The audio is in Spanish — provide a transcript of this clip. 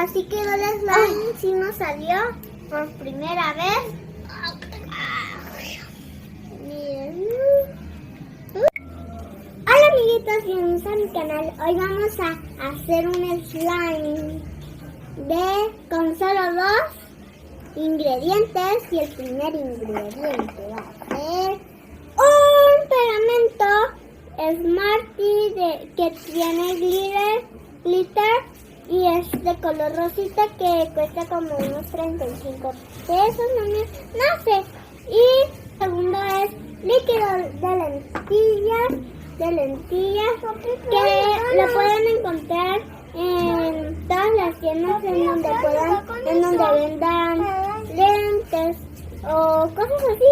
así quedó el slime, sí nos salió por primera vez. Miren. Hola amiguitos, bienvenidos a mi canal. Hoy vamos a hacer un slime con solo 2 ingredientes. Y el primer ingrediente va a ser un pegamento Smarty que tiene glitter y es de color rosita, que cuesta como unos 35 pesos, no sé. Y segundo es líquido de lentillas que lo pueden encontrar en todas las tiendas en donde vendan lentes o cosas así.